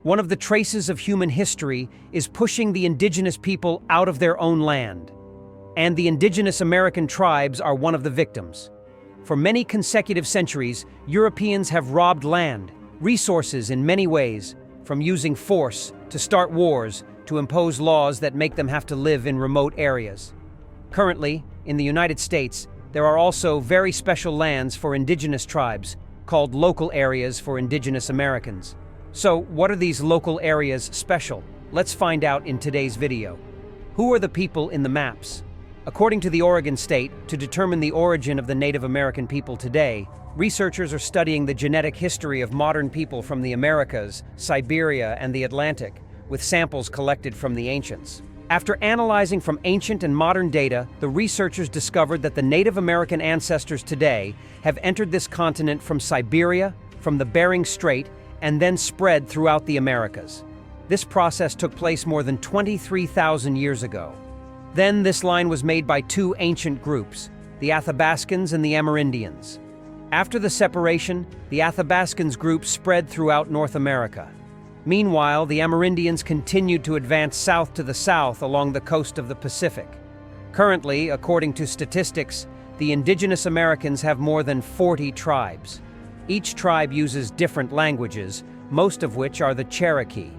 One of the traces of human history is pushing the indigenous people out of their own land. And the indigenous American tribes are one of the victims. For many consecutive centuries, Europeans have robbed land, resources in many ways, from using force to start wars to impose laws that make them have to live in remote areas. Currently, in the United States, there are also very special lands for indigenous tribes, called local areas for indigenous Americans. So, what are these local areas special? Let's find out in today's video. Who are the people in the maps? According to the Oregon State, to determine the origin of the Native American people today, researchers are studying the genetic history of modern people from the Americas, Siberia, and the Atlantic, with samples collected from the ancients. After analyzing from ancient and modern data, the researchers discovered that the Native American ancestors today have entered this continent from Siberia, from the Bering Strait, and then spread throughout the Americas. This process took place more than 23,000 years ago. Then this line was made by two ancient groups, the Athabascans and the Amerindians. After the separation, the Athabascans group spread throughout North America. Meanwhile, the Amerindians continued to advance south to the south along the coast of the Pacific. Currently, according to statistics, the indigenous Americans have more than 40 tribes. Each tribe uses different languages, most of which are the Cherokee.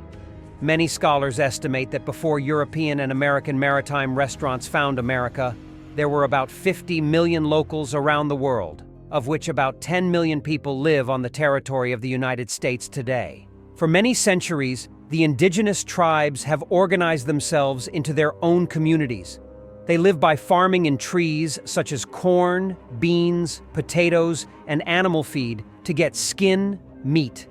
Many scholars estimate that before European and American maritime restaurants found America, there were about 50 million locals around the world, of which about 10 million people live on the territory of the United States today. For many centuries, the indigenous tribes have organized themselves into their own communities. They live by farming in trees such as corn, beans, potatoes, and animal feed to get skin, meat.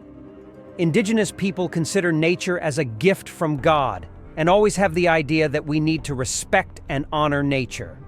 Indigenous people consider nature as a gift from God and always have the idea that we need to respect and honor nature.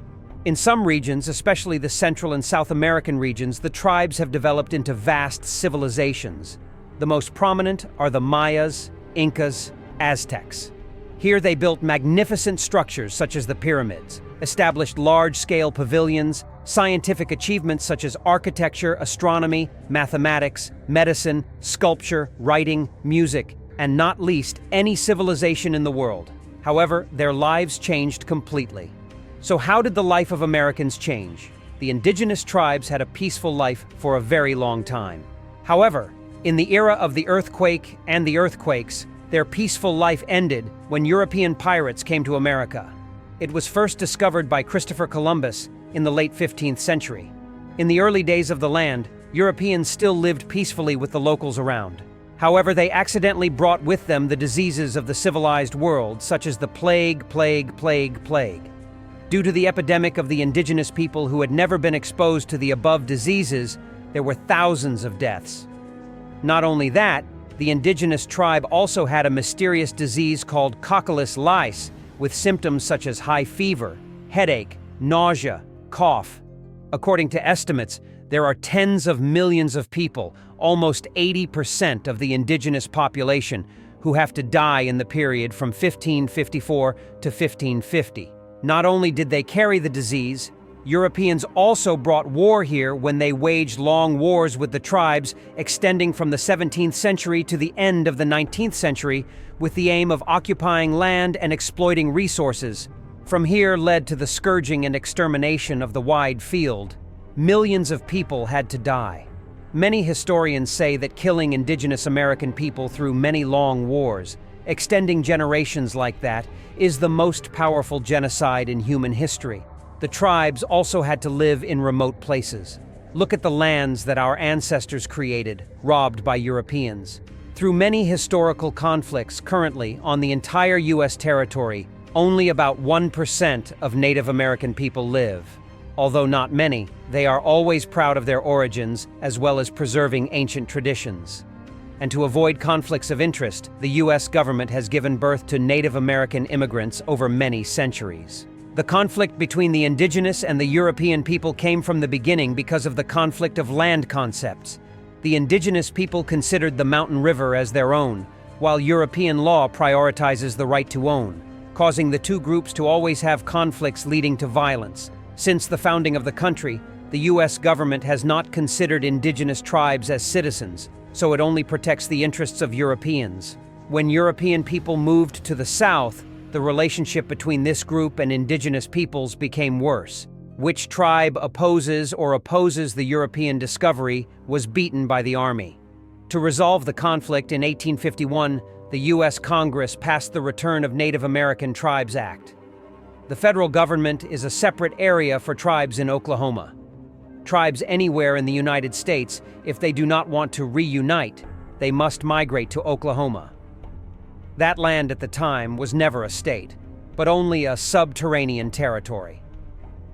In some regions, especially the Central and South American regions, the tribes have developed into vast civilizations. The most prominent are the Mayas, Incas, Aztecs. Here they built magnificent structures such as the pyramids, established large-scale pavilions, scientific achievements such as architecture, astronomy, mathematics, medicine, sculpture, writing, music, and not least, any civilization in the world. However, their lives changed completely. So how did the life of Americans change? The indigenous tribes had a peaceful life for a very long time. However, in the era of the earthquake and the earthquakes, their peaceful life ended when European pirates came to America. It was first discovered by Christopher Columbus in the late 15th century. In the early days of the land, Europeans still lived peacefully with the locals around. However, they accidentally brought with them the diseases of the civilized world, such as the plague. Due to the epidemic of the indigenous people who had never been exposed to the above diseases, there were thousands of deaths. Not only that, the indigenous tribe also had a mysterious disease called cocculus lice, with symptoms such as high fever, headache, nausea, cough. According to estimates, there are tens of millions of people, almost 80% of the indigenous population, who have to die in the period from 1554 to 1550. Not only did they carry the disease, Europeans also brought war here when they waged long wars with the tribes extending from the 17th century to the end of the 19th century with the aim of occupying land and exploiting resources. From here led to the scourging and extermination of the wide field. Millions of people had to die. Many historians say that killing indigenous American people through many long wars, extending generations like that, is the most powerful genocide in human history. The tribes also had to live in remote places. Look at the lands that our ancestors created, robbed by Europeans. Through many historical conflicts currently on the entire U.S. territory, only about 1% of Native American people live. Although not many, they are always proud of their origins as well as preserving ancient traditions. And to avoid conflicts of interest, the U.S. government has given birth to Native American immigrants over many centuries. The conflict between the indigenous and the European people came from the beginning because of the conflict of land concepts. The indigenous people considered the mountain river as their own, while European law prioritizes the right to own, causing the two groups to always have conflicts leading to violence. Since the founding of the country, the U.S. government has not considered indigenous tribes as citizens, so it only protects the interests of Europeans. When European people moved to the south, the relationship between this group and indigenous peoples became worse. Which tribe opposes the European discovery was beaten by the army. To resolve the conflict in 1851, the U.S. Congress passed the Return of Native American Tribes Act. The federal government is a separate area for tribes in Oklahoma. Tribes anywhere in the United States, if they do not want to reunite, they must migrate to Oklahoma. That land at the time was never a state, but only a subterranean territory.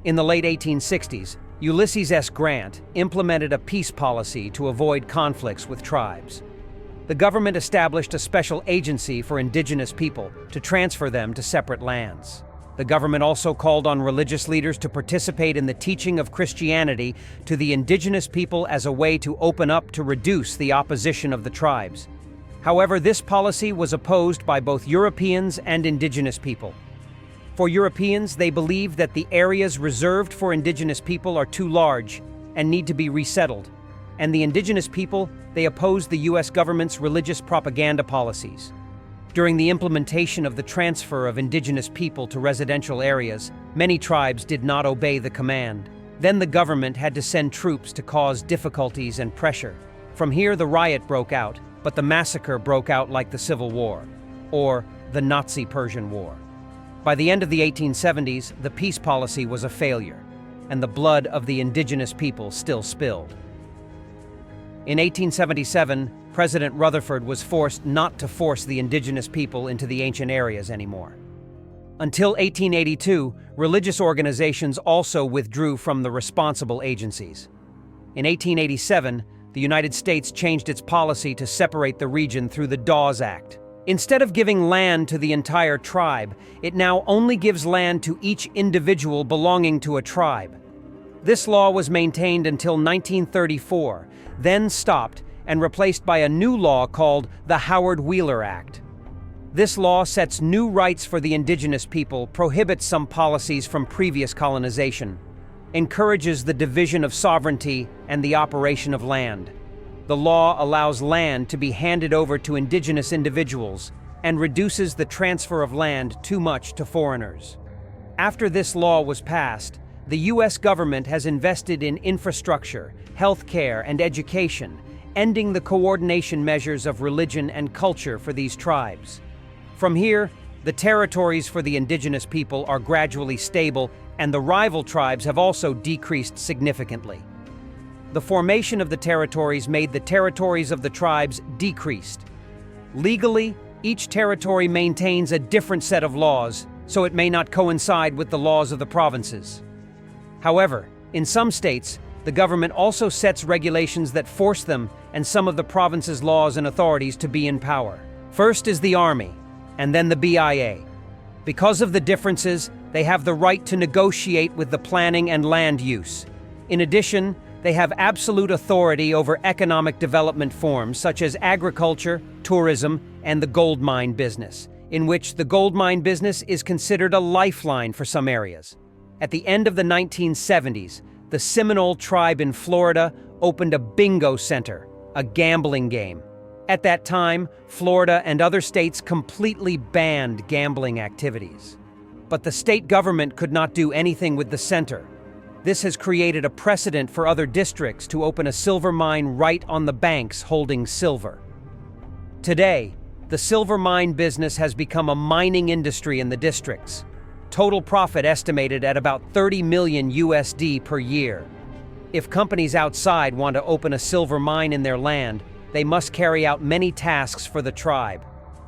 In the late 1860s, Ulysses S. Grant implemented a peace policy to avoid conflicts with tribes. The government established a special agency for indigenous people to transfer them to separate lands. The government also called on religious leaders to participate in the teaching of Christianity to the indigenous people as a way to open up to reduce the opposition of the tribes. However, this policy was opposed by both Europeans and indigenous people. For Europeans, they believed that the areas reserved for indigenous people are too large and need to be resettled. And the indigenous people, they opposed the U.S. government's religious propaganda policies. During the implementation of the transfer of indigenous people to residential areas, many tribes did not obey the command. Then the government had to send troops to cause difficulties and pressure. From here, the riot broke out, but the massacre broke out like the Civil War, or the Nazi-Persian War. By the end of the 1870s, the peace policy was a failure, and the blood of the indigenous people still spilled. In 1877, President Rutherford was forced not to force the indigenous people into the ancient areas anymore. Until 1882, religious organizations also withdrew from the responsible agencies. In 1887, the United States changed its policy to separate the region through the Dawes Act. Instead of giving land to the entire tribe, it now only gives land to each individual belonging to a tribe. This law was maintained until 1934, then stopped and replaced by a new law called the Howard-Wheeler Act. This law sets new rights for the indigenous people, prohibits some policies from previous colonization, encourages the division of sovereignty and the operation of land. The law allows land to be handed over to indigenous individuals and reduces the transfer of land too much to foreigners. After this law was passed, the U.S. government has invested in infrastructure, health care, and education, ending the coordination measures of religion and culture for these tribes. From here, the territories for the indigenous people are gradually stable, and the rival tribes have also decreased significantly. The formation of the territories made the territories of the tribes decreased. Legally, each territory maintains a different set of laws, so it may not coincide with the laws of the provinces. However, in some states, the government also sets regulations that force them and some of the province's laws and authorities to be in power. First is the Army, and then the BIA. Because of the differences, they have the right to negotiate with the planning and land use. In addition, they have absolute authority over economic development forms such as agriculture, tourism, and the gold mine business, in which the gold mine business is considered a lifeline for some areas. At the end of the 1970s, the Seminole tribe in Florida opened a bingo center, a gambling game. At that time, Florida and other states completely banned gambling activities. But the state government could not do anything with the center. This has created a precedent for other districts to open a silver mine right on the banks holding silver. Today, the silver mine business has become a mining industry in the districts. Total profit estimated at about 30 million USD per year. If companies outside want to open a silver mine in their land, they must carry out many tasks for the tribe.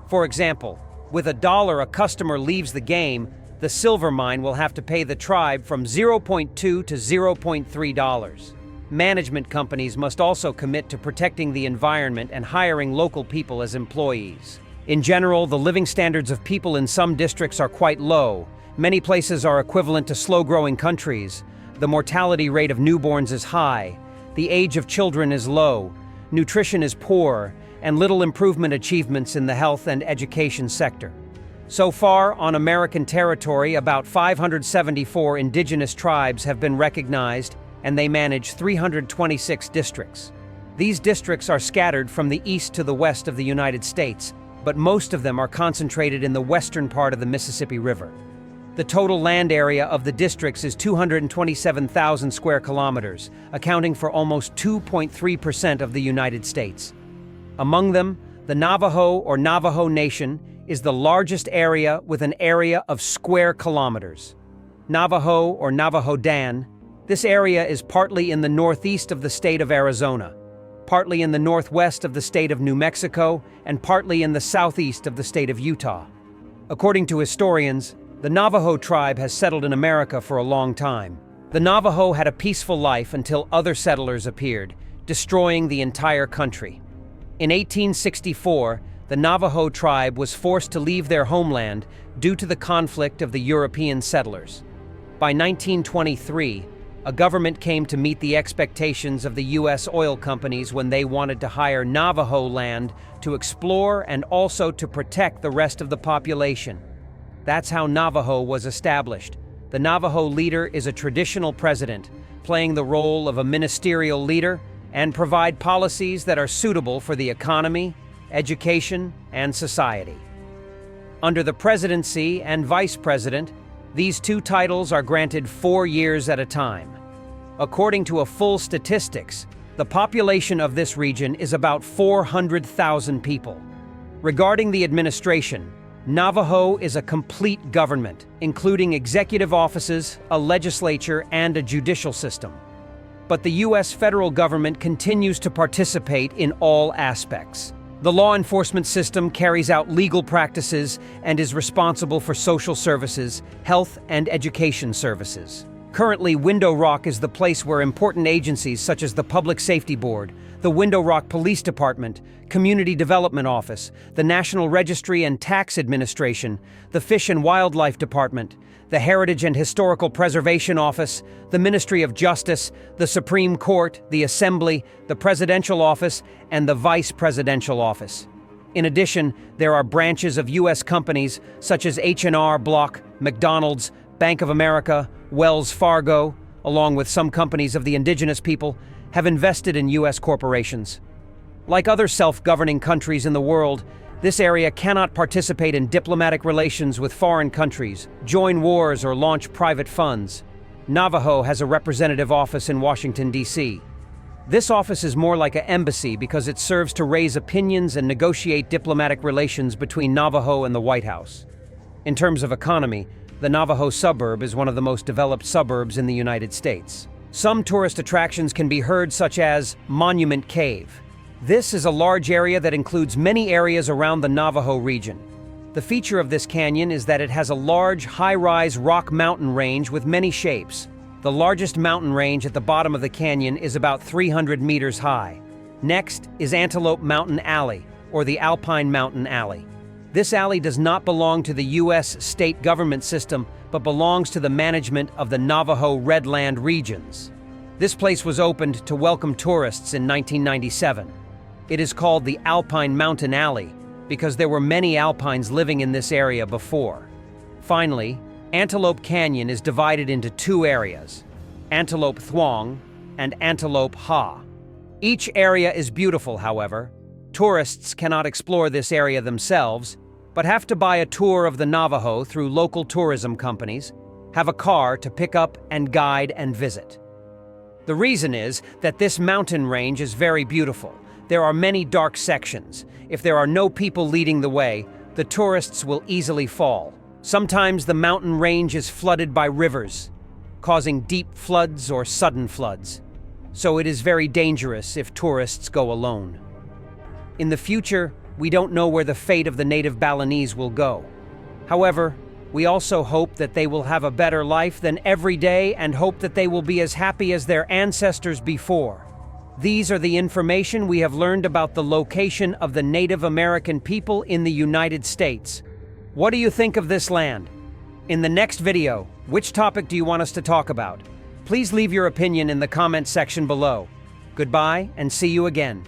For example, with $1 a customer leaves the game, the silver mine will have to pay the tribe from $0.2 to $0.3. Management companies must also commit to protecting the environment and hiring local people as employees. In general, the living standards of people in some districts are quite low. Many places are equivalent to slow-growing countries. The mortality rate of newborns is high. The age of children is low. Nutrition is poor, and little improvement achievements in the health and education sector. So far, on American territory, about 574 indigenous tribes have been recognized, and they manage 326 districts. These districts are scattered from the east to the west of the United States, but most of them are concentrated in the western part of the Mississippi River. The total land area of the districts is 227,000 square kilometers, accounting for almost 2.3% of the United States. Among them, the Navajo or Navajo Nation is the largest area with an area of square kilometers. Navajo or Navajo Dan, this area is partly in the northeast of the state of Arizona, partly in the northwest of the state of New Mexico, and partly in the southeast of the state of Utah. According to historians, the Navajo tribe has settled in America for a long time. The Navajo had a peaceful life until other settlers appeared, destroying the entire country. In 1864, the Navajo tribe was forced to leave their homeland due to the conflict of the European settlers. By 1923, a government came to meet the expectations of the U.S. oil companies when they wanted to hire Navajo land to explore and also to protect the rest of the population. That's how Navajo was established. The Navajo leader is a traditional president, playing the role of a ministerial leader and provide policies that are suitable for the economy, education, and society. Under the presidency and vice president, these two titles are granted 4 years at a time. According to a full statistics, the population of this region is about 400,000 people. Regarding the administration, Navajo is a complete government, including executive offices, a legislature, and a judicial system. But the U.S. federal government continues to participate in all aspects. The law enforcement system carries out legal practices and is responsible for social services, health, and education services. Currently, Window Rock is the place where important agencies such as the Public Safety Board, the Window Rock Police Department, Community Development Office, the National Registry and Tax Administration, the Fish and Wildlife Department, the Heritage and Historical Preservation Office, the Ministry of Justice, the Supreme Court, the Assembly, the Presidential Office, and the Vice Presidential Office. In addition, there are branches of U.S. companies such as H&R Block, McDonald's, Bank of America, Wells Fargo, along with some companies of the indigenous people, have invested in U.S. corporations. Like other self-governing countries in the world, this area cannot participate in diplomatic relations with foreign countries, join wars, or launch private funds. Navajo has a representative office in Washington, D.C. This office is more like an embassy because it serves to raise opinions and negotiate diplomatic relations between Navajo and the White House. In terms of economy, the Navajo suburb is one of the most developed suburbs in the United States. Some tourist attractions can be heard, such as Monument Cave. This is a large area that includes many areas around the Navajo region. The feature of this canyon is that it has a large, high-rise rock mountain range with many shapes. The largest mountain range at the bottom of the canyon is about 300 meters high. Next is Antelope Mountain Alley, or the Alpine Mountain Alley. This alley does not belong to the U.S. state government system, but belongs to the management of the Navajo Redland regions. This place was opened to welcome tourists in 1997. It is called the Alpine Mountain Alley because there were many alpines living in this area before. Finally, Antelope Canyon is divided into two areas, Antelope Thwang and Antelope Ha. Each area is beautiful, however. Tourists cannot explore this area themselves, but have to buy a tour of the Navajo through local tourism companies, have a car to pick up and guide and visit. The reason is that this mountain range is very beautiful. There are many dark sections. If there are no people leading the way, the tourists will easily fall. Sometimes the mountain range is flooded by rivers, causing deep floods or sudden floods. So it is very dangerous if tourists go alone. In the future, we don't know where the fate of the native Balinese will go. However, we also hope that they will have a better life than every day and hope that they will be as happy as their ancestors before. These are the information we have learned about the location of the Native American people in the United States. What do you think of this land? In the next video, which topic do you want us to talk about? Please leave your opinion in the comment section below. Goodbye and see you again.